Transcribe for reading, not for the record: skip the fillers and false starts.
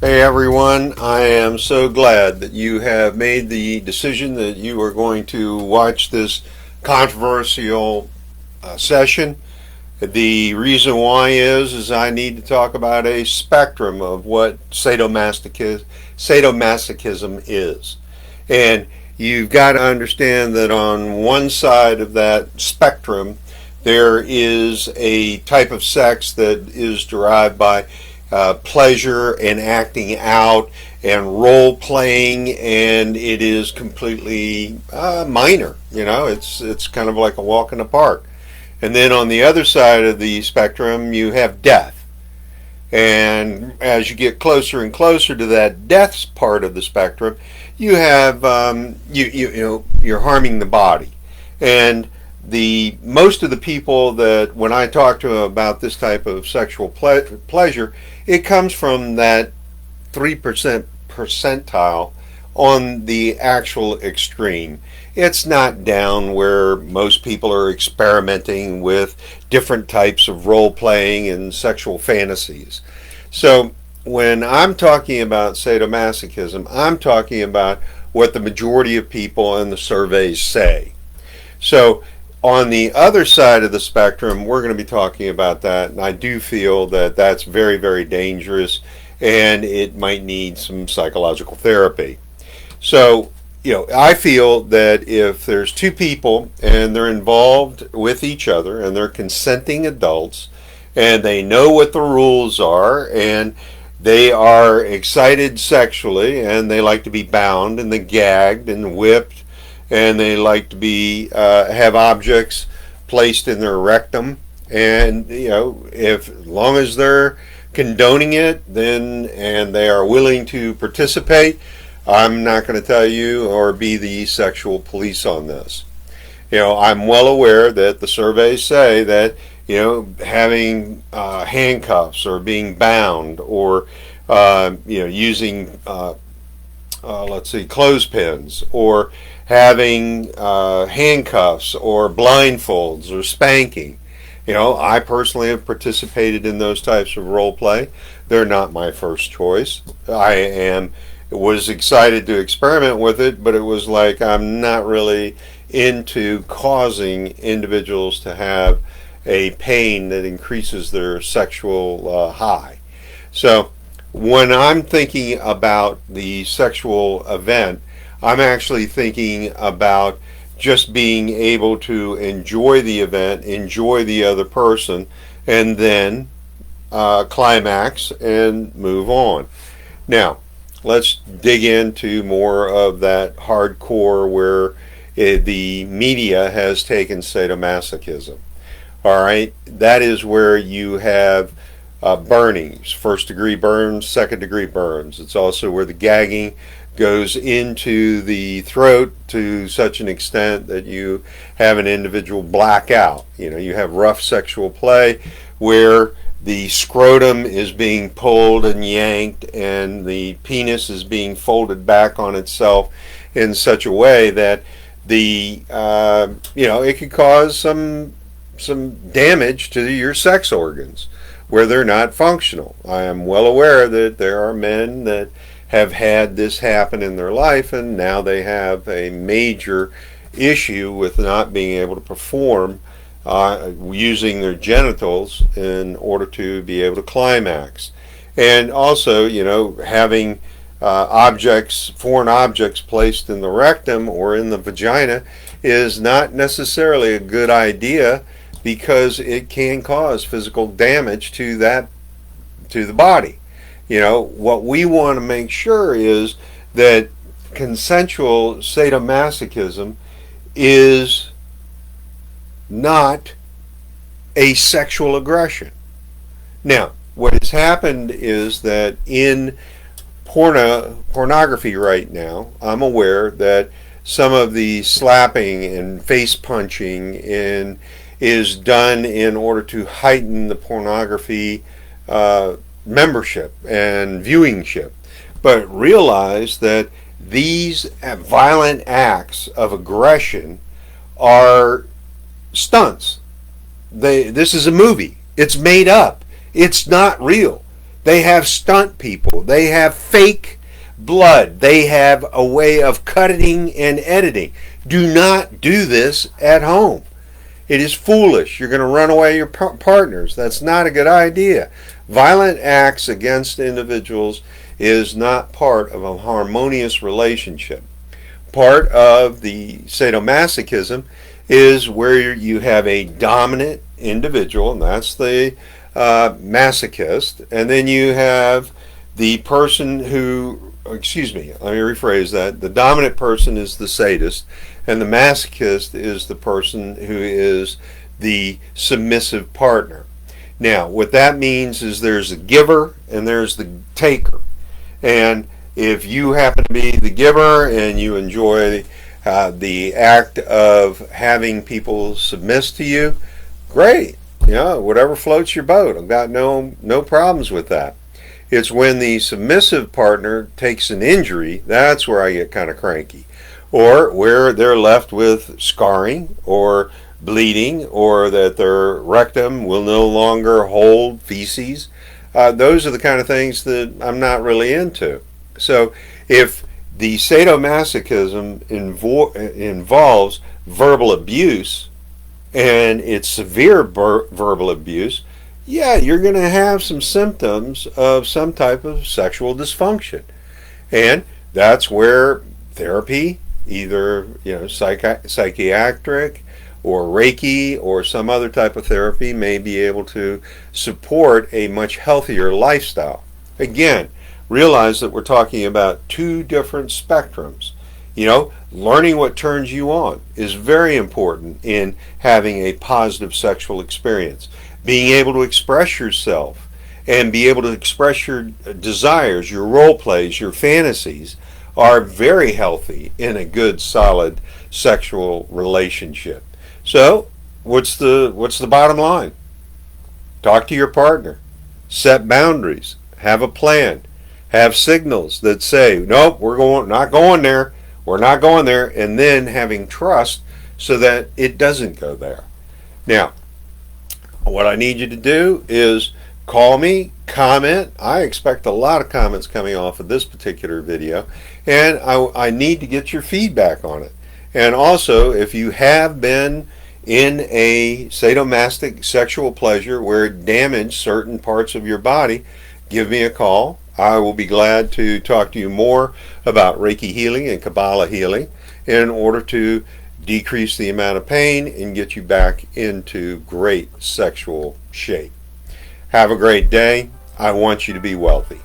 Hey everyone, I am so glad that you have made the decision that you are going to watch this controversial session. The reason why is I need to talk about a spectrum of what sadomasochism is. And you've got to understand that on one side of that spectrum, there is a type of sex that is derived by pleasure and acting out and role playing, and it is completely minor. It's kind of like a walk in the park. And then on the other side of the spectrum, you have death. And as you get closer and closer to that death's part of the spectrum, you have you're harming the body. And the most of the people that when I talk to them about this type of sexual pleasure, it comes from that 3% percentile on the actual extreme. It's not down where most people are experimenting with different types of role playing and sexual fantasies. So when I'm talking about sadomasochism, I'm talking about what the majority of people in the surveys say. So on the other side of the spectrum, we're going to be talking about that, and I do feel that that's very, very dangerous, and it might need some psychological therapy. So, I feel that if there's two people and they're involved with each other and they're consenting adults and they know what the rules are and they are excited sexually and they like to be bound and they gagged and whipped and they like to be have objects placed in their rectum, and if as long as they're condoning it, then and they are willing to participate, I'm not going to tell you or be the sexual police on this. I'm well aware that the surveys say that having handcuffs or being bound or using let's see, clothespins, or having handcuffs or blindfolds or spanking. I personally have participated in those types of role play. They're not my first choice. Was excited to experiment with it, but it was like I'm not really into causing individuals to have a pain that increases their sexual high. So when I'm thinking about the sexual event, I'm actually thinking about just being able to enjoy the event, enjoy the other person, and then climax and move on. Now, let's dig into more of that hardcore where the media has taken sadomasochism. All right, that is where you have burnings, first degree burns, second degree burns. It's also where the gagging goes into the throat to such an extent that you have an individual black out. You have rough sexual play where the scrotum is being pulled and yanked and the penis is being folded back on itself in such a way that it could cause some damage to your sex organs where they're not functional. I am well aware that there are men that have had this happen in their life and now they have a major issue with not being able to perform using their genitals in order to be able to climax. And also, having foreign objects placed in the rectum or in the vagina is not necessarily a good idea because it can cause physical damage to the body. What we want to make sure is that consensual sadomasochism is not a sexual aggression. Now, what has happened is that in pornography right now, I'm aware that some of the slapping and face punching is done in order to heighten the pornography membership and viewingship. But realize that these violent acts of aggression are stunts. This is a movie. It's made up. It's not real. They have stunt people. They have fake blood. They have a way of cutting and editing. Do not do this at home. It is foolish. You're going to run away your partners. That's not a good idea. Violent acts against individuals is not part of a harmonious relationship. Part of the sadomasochism is where you have a dominant individual, and that's the masochist, and then you have the person who, excuse me, let me rephrase that. The dominant person is the sadist, and the masochist is the person who is the submissive partner. Now, what that means is there's a giver and there's the taker. And if you happen to be the giver and you enjoy the act of having people submit to you, great. You know, whatever floats your boat. I've got no problems with that. It's when the submissive partner takes an injury, that's where I get kind of cranky. Or where they're left with scarring or bleeding, or that their rectum will no longer hold feces. Those are the kind of things that I'm not really into. So if the sadomasochism involves verbal abuse, and it's severe verbal abuse, yeah, you're going to have some symptoms of some type of sexual dysfunction. And that's where therapy, either psychiatric or Reiki or some other type of therapy, may be able to support a much healthier lifestyle. Again, realize that we're talking about two different spectrums. Learning what turns you on is very important in having a positive sexual experience. Being able to express yourself and be able to express your desires, your role plays, your fantasies are very healthy in a good, solid sexual relationship. So, what's the bottom line? Talk to your partner. Set boundaries. Have a plan. Have signals that say, nope, not going there. We're not going there. And then having trust so that it doesn't go there. Now, what I need you to do is call me, comment. I expect a lot of comments coming off of this particular video. And I need to get your feedback on it. And also, if you have been in a sadomasochistic sexual pleasure where it damaged certain parts of your body, give me a call. I will be glad to talk to you more about Reiki healing and Kabbalah healing in order to decrease the amount of pain and get you back into great sexual shape. Have a great day. I want you to be wealthy.